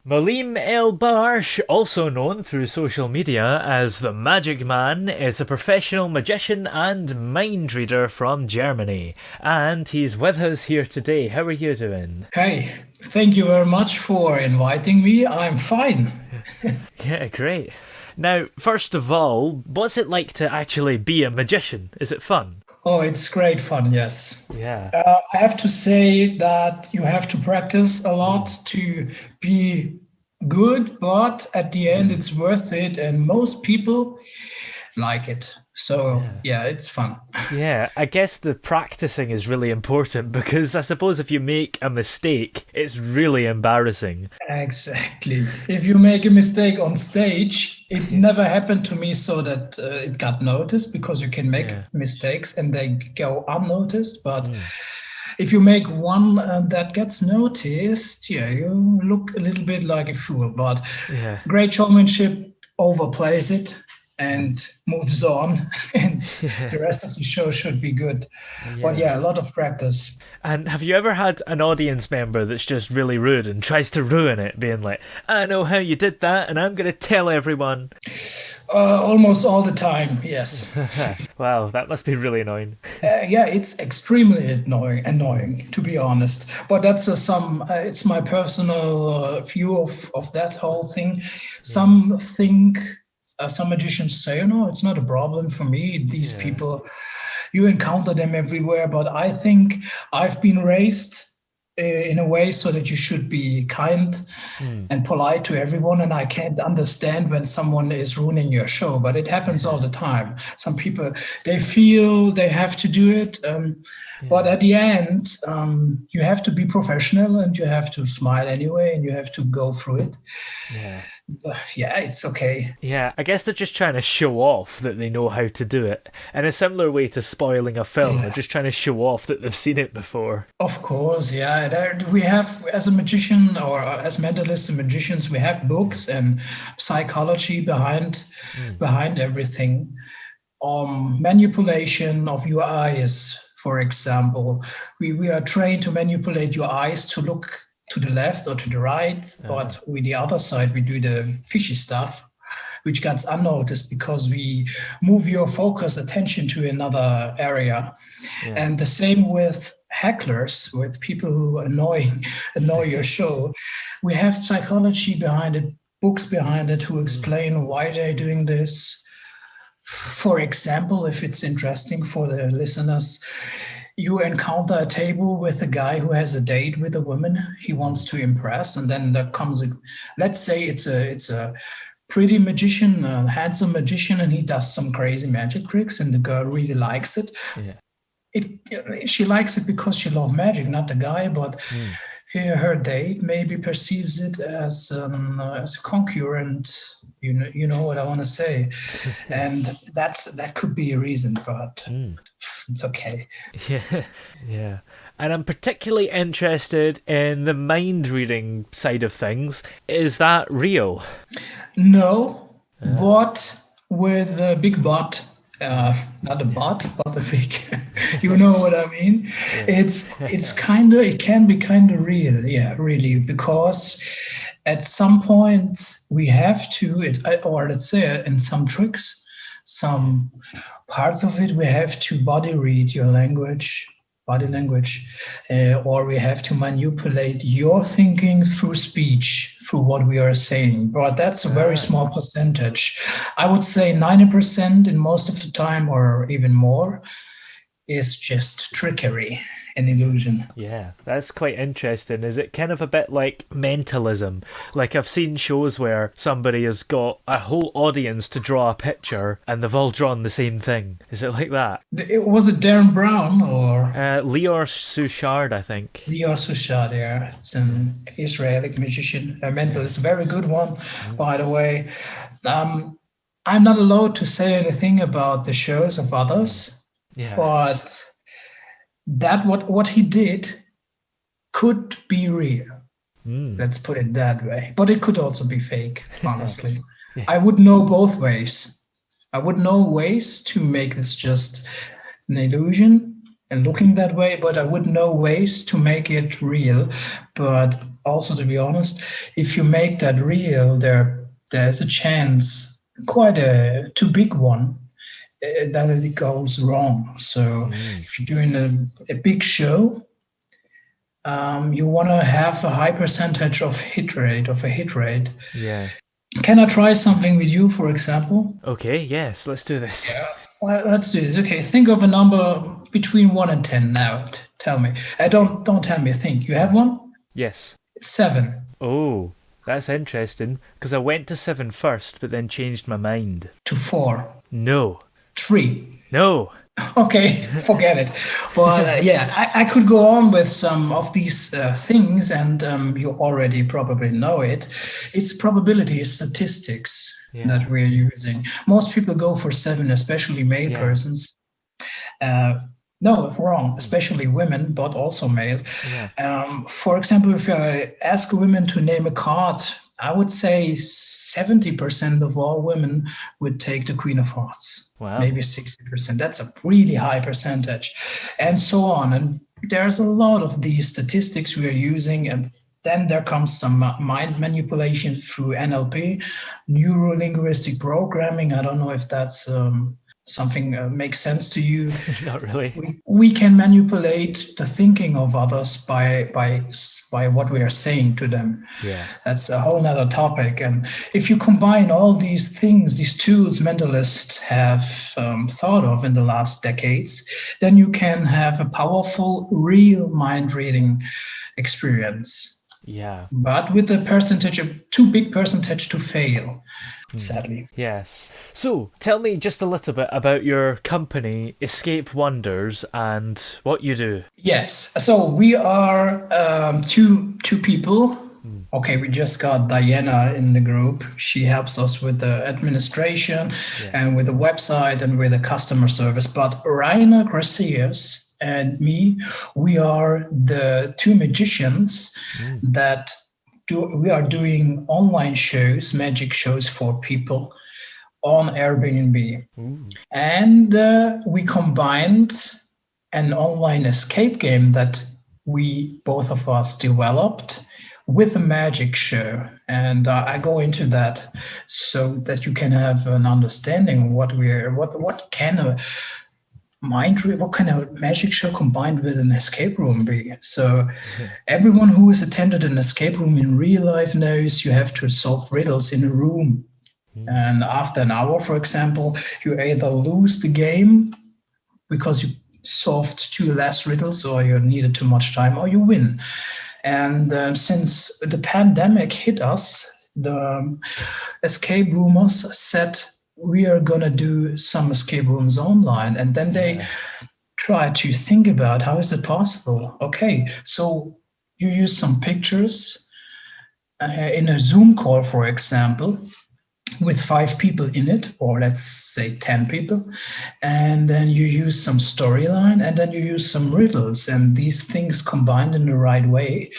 Molim El Barch, also known through social media as the Magic Man, is a professional magician and mind reader from Germany. And he's with us here today. How are you doing? Hey, thank you very much for inviting me. I'm fine. Yeah, great. Now, first of all, what's it like to actually be a magician? Is it fun? Oh, it's great fun, yes. Yeah. I have to say that you have to practice a lot Mm. to be good, but at the end, it's worth it, and most people like it. So, Yeah. yeah, it's fun. Yeah, I guess the practicing is really important because I suppose if you make a mistake, it's really embarrassing. Exactly. If you make a mistake on stage, it never happened to me so that it got noticed because you can make Yeah. mistakes and they go unnoticed. But Mm. if you make one that gets noticed, yeah, you look a little bit like a fool. But Yeah. great showmanship overplays it Mm. and moves on, and Yeah. the rest of the show should be good. But Yeah. yeah, a lot of practice. And have you ever had an audience member that's just really rude and tries to ruin it, being like, I know how you did that and I'm going to tell everyone? Almost all the time, yes. Wow, that must be really annoying. Yeah, it's extremely annoying to be honest. But that's some. It's my personal view of that whole thing. Yeah. Some think, some magicians say, no, it's not a problem for me. These Yeah. people, you encounter them everywhere. But I think I've been raised in a way so that you should be kind Mm. and polite to everyone. And I can't understand when someone is ruining your show, but it happens all the time. Some people, they feel they have to do it. But Yeah. at the end, you have to be professional and you have to smile anyway and you have to go through it. Yeah. Yeah, it's okay. Yeah, I guess they're just trying to show off that they know how to do it. In a similar way to spoiling a film, they're Yeah. just trying to show off that they've seen it before. Of course, yeah. We have, as a magician or as mentalists and magicians, we have books and psychology Mm. behind everything. Manipulation of your eyes, for example. We are trained to manipulate your eyes to look to the left or to the right, Ah. but with the other side, we do the fishy stuff, which gets unnoticed because we move your focus attention to another area. Yeah. And the same with hecklers, with people who annoy your show. We have psychology behind it, books behind it who Mm. explain why they're doing this. For example, if it's interesting for the listeners, you encounter a table with a guy who has a date with a woman he Mm. wants to impress, and then there comes a, let's say it's a pretty magician, a handsome magician, and he does some crazy magic tricks, and the girl really likes it. Yeah. She likes it because she loves magic, not the guy, but Mm. her date maybe perceives it as a concurrent. You know what I want to say, and that could be a reason, but Mm. it's okay. Yeah. Yeah. And I'm particularly interested in the mind reading side of things. Is that real? No, Ah. but with a big but. Mm. Not a Yeah. but, but a big. You know what I mean? Yeah. It's kind of, it can be kind of real, yeah, really, because at some point we have to, or let's say in some tricks, Yeah. some parts of it we have to body read your language, body Mm. language, or we have to manipulate your thinking through speech, through what we are saying. But that's a very Ah. small percentage. I would say 90% in most of the time, or even more, is just trickery and illusion. Yeah, that's quite interesting. Is it kind of a bit like mentalism? Like I've seen shows where somebody has got a whole audience to draw a picture and they've all drawn the same thing. Is it like that? It was it Darren Brown or Lior Suchard, I think. Leo Sushad there. It's Yeah. an Israeli magician, a Yeah. mentalist, a very good one, Mm. by the way. Um, I'm not allowed to say anything about the shows of Mm. others, Yeah. but that what he did could be real. Mm. Let's put it that way. But it could also be fake, honestly. Yeah. I would know both ways. I would know ways to make this just an illusion and looking that way, but I would know ways to make it real. But also, to be honest, if you make that real, there's a chance, quite a too big one, that it goes wrong. So Mm. if you're doing a big show, you want to have a high percentage of a hit rate. Yeah. Can I try something with you, for example? Okay, yes, let's do this. Well, let's do this. Okay, think of a number between 1 and 10 now. Tell me. Okay. Don't tell me. Think. You have one? Yes. 7 Oh, that's interesting, because I went to 7 first, but then changed my mind. to 4, No. 3. No. Okay, forget it. But yeah, I could go on with some of these things, and you already probably know it. It's probability statistics Yeah. that we're using. Most people go for 7, especially male Yeah. persons. No, wrong, especially women, but also male. Yeah. For example, if I ask women to name a card, I would say 70% of all women would take the Queen of Hearts, Wow. maybe 60%. That's a really high percentage, and so on. And there's a lot of these statistics we are using, and then there comes some mind manipulation through NLP, neuro linguistic programming. I don't know if that's something makes sense to you. Not really. We can manipulate the thinking of others by what we are saying to them. Yeah. That's a whole nother topic. And if you combine all these things, these tools mentalists have thought of in the last decades, then you can have a powerful, real mind reading experience. Yeah. But with a percentage of too big percentage to fail, sadly. Yes. So, tell me just a little bit about your company, Escape Wonders, and what you do. Yes. So we are two people. Okay, we just got Diana in the group. She helps us with the administration and with the website and with the customer service. But Riener Gracias and me, we are the two magicians that we are doing online shows, magic shows for people on Airbnb. And we combined an online escape game that we both of us developed with a magic show. And I go into that so that you can have an understanding of what can a what kind of magic show combined with an escape room be. So everyone who has attended an escape room in real life knows you have to solve riddles in a room. And after an hour, for example, you either lose the game because you solved too less riddles or you needed too much time, or you win. And since the pandemic hit us, the escape roomers said, we are going to do some escape rooms online. And then they try to think about how is it possible? Okay, so you use some pictures in a Zoom call, for example, with 5 people in it, or let's say 10 people, and then you use some storyline, and then you use some riddles, and these things combined in the right way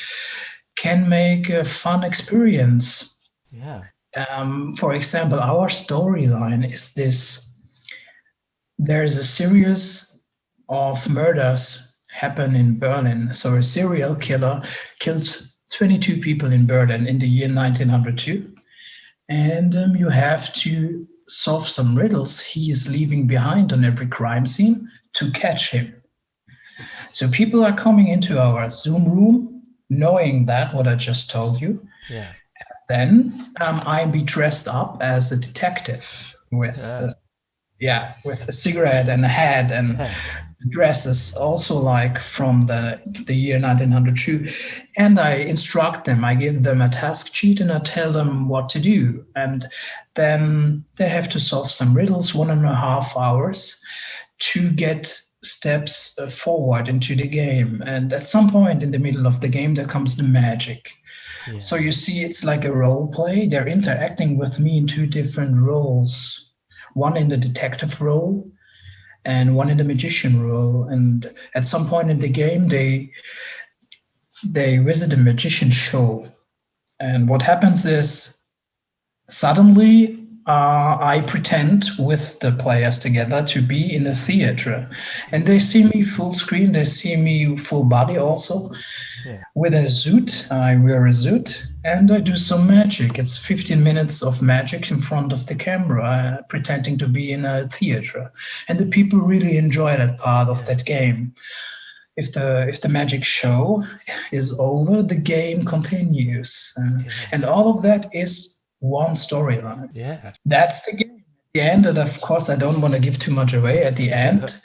can make a fun experience. Yeah. For example, our storyline is this: there's a series of murders happen in Berlin. So a serial killer killed 22 people in Berlin in the year 1902. And you have to solve some riddles he is leaving behind on every crime scene to catch him. So people are coming into our Zoom room knowing that, what I just told you. Yeah. Then I be dressed up as a detective with with a cigarette and a hat and dresses also like from the year 1902. And I instruct them, I give them a task sheet and I tell them what to do. And then they have to solve some riddles, 1.5 hours, to get steps forward into the game. And at some point in the middle of the game, there comes the magic. Yeah. So you see, it's like a role play. They're interacting with me in 2 different roles, one in the detective role and one in the magician role. And at some point in the game, they visit a magician show. And what happens is, suddenly I pretend with the players together to be in a theater. And they see me full screen, they see me full body also. Yeah. with a suit. I wear a suit and I do some magic. It's 15 minutes of magic in front of the camera, pretending to be in a theater. And the people really enjoy that part of Yeah. that game. If the magic show is over, the game continues, Yeah. and all of that is one storyline. Yeah. That's the game. At the end, and of course, I don't want to give too much away. At the end,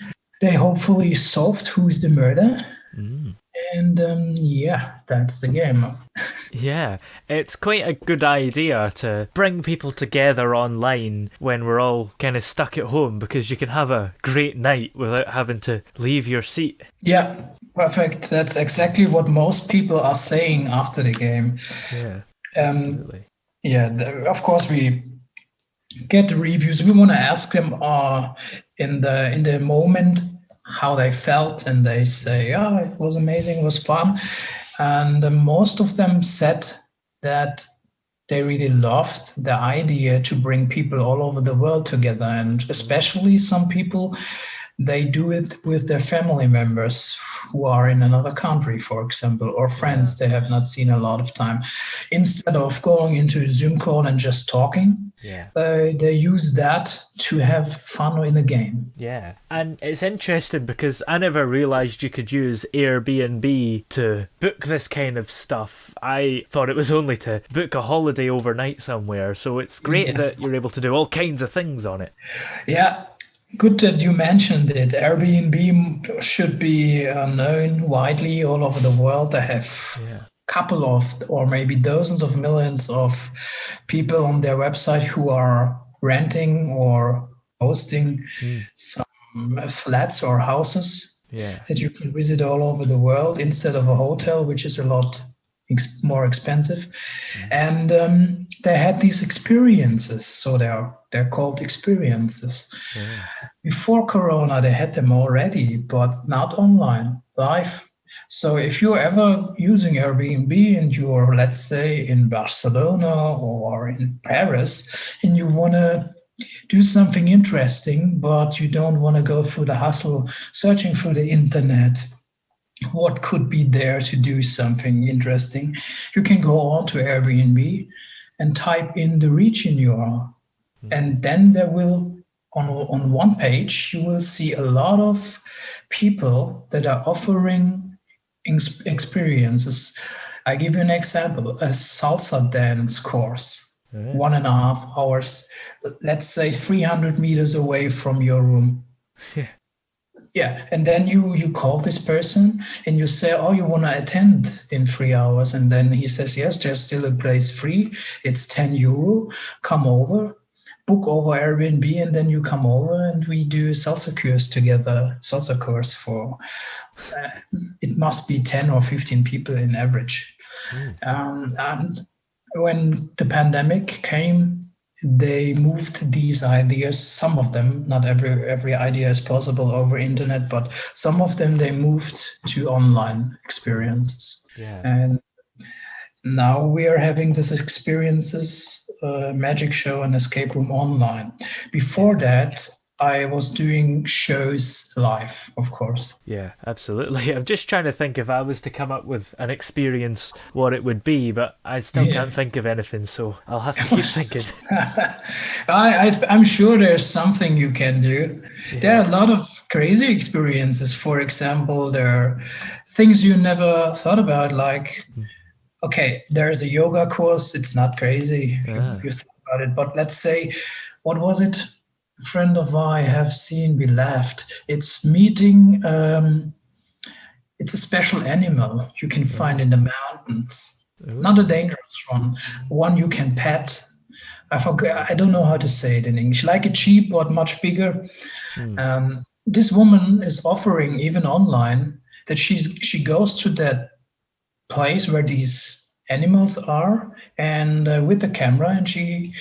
they hopefully solved who's the murder, Mm. and yeah, that's the game. Yeah, it's quite a good idea to bring people together online when we're all kind of stuck at home, because you can have a great night without having to leave your seat. Yeah, perfect. That's exactly what most people are saying after the game. Yeah, Um, absolutely. yeah, of course we get the reviews. We want to ask them in the moment how they felt, and they say, "Oh, it was amazing, it was fun," and most of them said that they really loved the idea to bring people all over the world together, and especially some people, they do it with their family members who are in another country, for example, or Yeah, friends they have not seen a lot of time. Instead of going into a Zoom call and just talking, yeah. they use that to have fun in the game. Yeah, and it's interesting because I never realised you could use Airbnb to book this kind of stuff. I thought it was only to book a holiday overnight somewhere, so it's great Yes. that you're able to do all kinds of things on it. Yeah, good that you mentioned it. Airbnb should be known widely all over the world. They have Yeah, couple of or maybe dozens of millions of people on their website who are renting or hosting some flats or houses yeah, that you can visit all over the world instead of a hotel, which is a lot more expensive. And they had these experiences, so they're called experiences. yeah, Before Corona, they had them already, but not online, live. So if you're ever using Airbnb and you're, let's say, in Barcelona or in Paris, and you want to do something interesting, but you don't want to go through the hustle searching through the internet, what could be there to do something interesting, you can go on to Airbnb and type in the region you are. And then there will, on one page, you will see a lot of people that are offering experiences. I give you an example, a salsa dance course, yeah. 1.5 hours, let's say 300 meters away from your room. Yeah. Yeah, and then you call this person and you say, "Oh, you want to attend in 3 hours?" And then he says, "Yes, there's still a place free. It's €10. Come over, book over Airbnb, and then you come over and we do salsa course together. Salsa course for it must be 10 or 15 people in average." And when the pandemic came, they moved these ideas, some of them, not every idea is possible over internet, but some of them they moved to online experiences. Yeah. And now we are having this experiences, magic show and escape room online. Before that, I was doing shows live, of course. Yeah, absolutely. I'm just trying to think if I was to come up with an experience, what it would be, but I still can't think of anything, so I'll have to keep thinking. I'm sure there's something you can do. There are a lot of crazy experiences. For example, there are things you never thought about, like, okay, there's a yoga course. It's not crazy. You thought about it. But let's say, what was it? A friend of mine have seen, we laughed. It's meeting, it's a special animal you can find in the mountains. Not a dangerous one you can pet. I forgot, I don't know how to say it in English, like a sheep but much bigger. This woman is offering, even online, that she goes to that place where these animals are, and with the camera, and she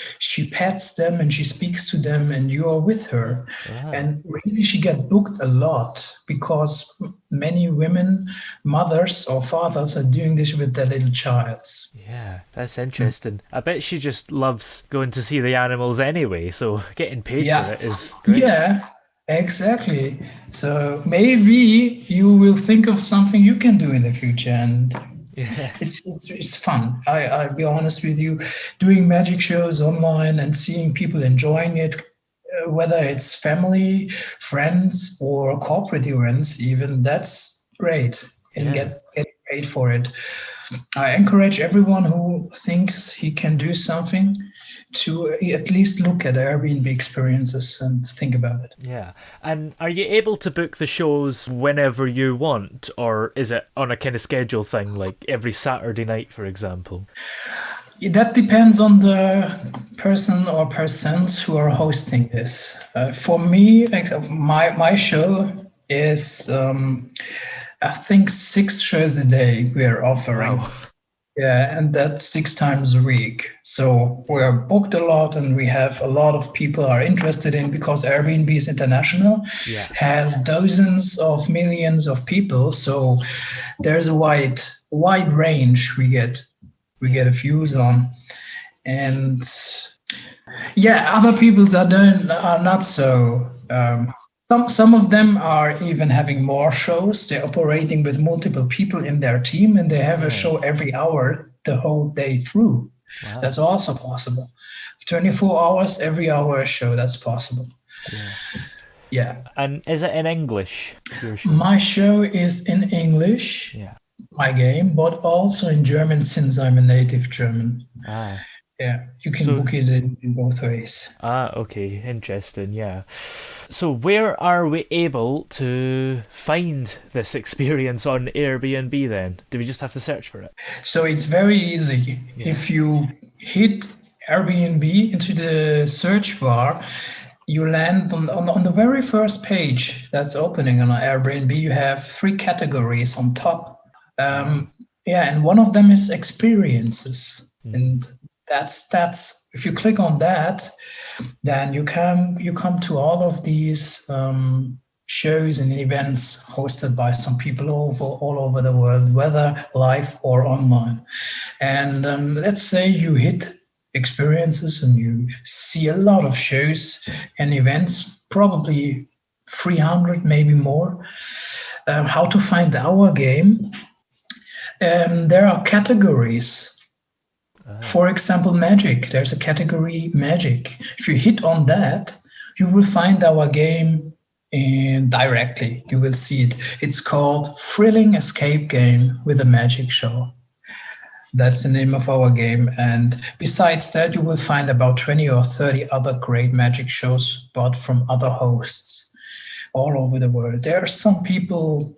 pets them and she speaks to them, and you are with her. And really she get booked a lot because many women, mothers or fathers, are doing this with their little childs. Yeah, that's interesting. I bet she just loves going to see the animals anyway, so getting paid for it is great. Yeah, Exactly. So maybe you will think of something you can do in the future, and Yeah. it's fun. I'll be honest with you, doing magic shows online and seeing people enjoying it, whether it's family, friends, or corporate events, even that's great, and Yeah. get paid for it. I encourage everyone who thinks he can do something to at least look at Airbnb experiences and think about it. Yeah. And are you able to book the shows whenever you want, or is it on a kind of schedule thing, like every Saturday night, for example? That depends on the person or persons who are hosting this. For me, my show is I think 6 shows a day we're offering. Wow. Yeah, and that's 6 times a week. So we're booked a lot, and we have a lot of people are interested in, because Airbnb is international, Yeah. has dozens of millions of people. So there's a wide range we get Yeah. a views on. And yeah, other people's are not so. Some of them are even having more shows. They're operating with multiple people in their team, and they have a Yeah. show every hour the whole day through. Wow. That's also possible. 24 hours, every hour a show. That's possible. Yeah. Yeah. And is it in English, your show? My show is in English, Yeah. my game, but also in German, since I'm a native German. Ah. Yeah, you can So book it in both ways. okay, interesting, yeah. So where are we able to find this experience on Airbnb then? Do we just have to search for it? So it's very easy. Yeah. If you hit Airbnb into the search bar, you land on the very first page that's opening on Airbnb. You have 3 categories on top. Ah. Yeah, and one of them is experiences, Mm. and that's if you click on that, then you come to all of these shows and events hosted by some people all over the world, whether live or online. And let's say you hit experiences and you see a lot of shows and events, probably 300, maybe more. How to find our game? There are categories. Ah. For example, magic. There's a category magic. If you hit on that, you will find our game directly. You will see it. It's called Thrilling Escape Game with a Magic Show. That's the name of our game. And besides that, you will find about 20 or 30 other great magic shows, but from other hosts all over the world. There are some people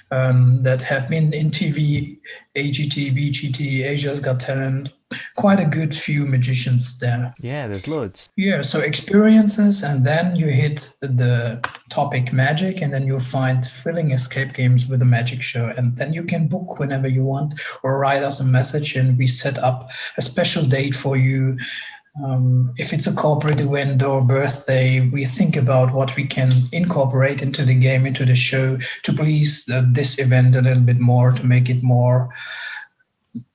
that have been in TV, AGT, BGT, Asia's Got Talent, quite a good few magicians there. Yeah, there's loads. Yeah, so experiences, and then you hit the topic magic, and then you'll find thrilling escape games with a magic show. And then you can book whenever you want, or write us a message, and we set up a special date for you. If it's a corporate event or birthday, we think about what we can incorporate into the game, into the show, to please this event a little bit more, to make it more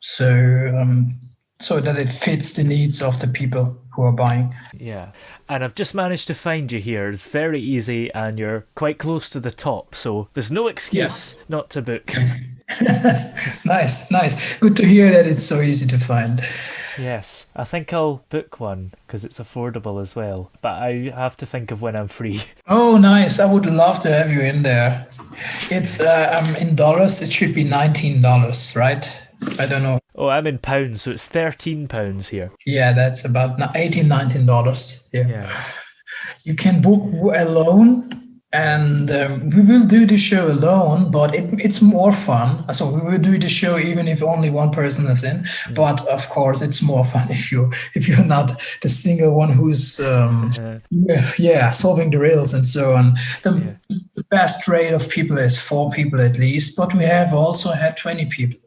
so that it fits the needs of the people who are buying. Yeah. And I've just managed to find you here. It's very easy and you're quite close to the top, so there's no excuse not to book. Nice. Good to hear that it's so easy to find. Yes, I think I'll book one because it's affordable as well. But I have to think of when I'm free. Oh, nice. I would love to have you in there. It's in dollars, it should be $19, right? I don't know. Oh, I'm in pounds, so it's £13 here. Yeah, that's about $18, $19. Yeah. Yeah. You can book alone, and we will do the show alone, but it's more fun. So we will do the show even if only one person is in. But of course, it's more fun if you're not the single one who's solving the riddles and so on. The best rate of people is 4 people at least, but we have also had 20 people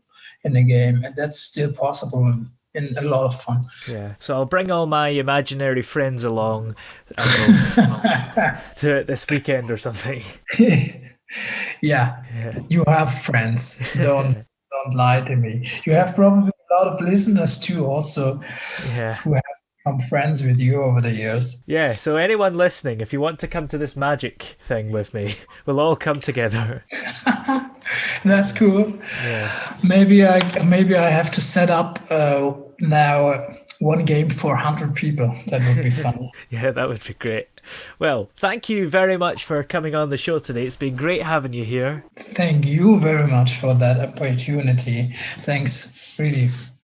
in the game, and that's still possible and a lot of fun. Yeah. So I'll bring all my imaginary friends along and we'll do it this weekend or something. Yeah, you have friends. Don't lie to me. You have probably a lot of listeners too, also, Yeah. who have I'm friends with you over the years. Yeah, so anyone listening, if you want to come to this magic thing with me, we'll all come together. That's cool. Yeah. Maybe I have to set up now one game for 100 people. That would be funny. Yeah, that would be great. Well, thank you very much for coming on the show today. It's been great having you here. Thank you very much for that opportunity. Thanks, really.